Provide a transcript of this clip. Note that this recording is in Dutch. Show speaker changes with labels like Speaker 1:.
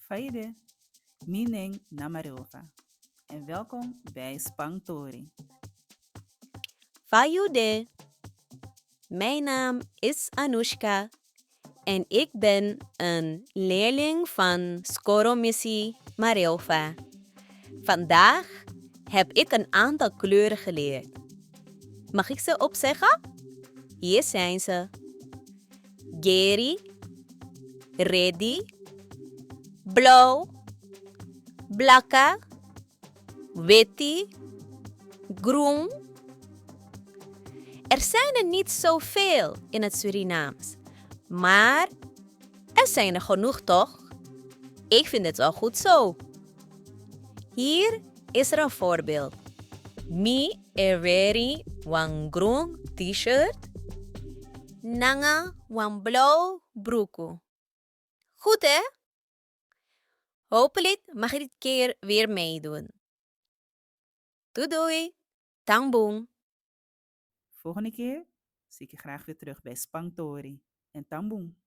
Speaker 1: Faide, Mineng Namarova en welkom bij Spangtori.
Speaker 2: Fayude, mijn naam is Anushka en ik ben een leerling van Skoromissi Marilfa. Vandaag heb ik een aantal kleuren geleerd. Mag ik ze opzeggen? Hier zijn ze. Geri, Reddy, blauw, blakka, witti, groen. Er zijn er niet zoveel in het Surinaams, maar er zijn er genoeg toch? Ik vind het wel goed zo. Hier is er een voorbeeld. Mi eweri wan groen t-shirt, nanga wan blauw broeko. Goed hè? Hopelijk mag je dit keer weer meedoen. Doei doei, tangboom.
Speaker 1: Volgende keer zie ik je graag weer terug bij Spangtori en Tamboen.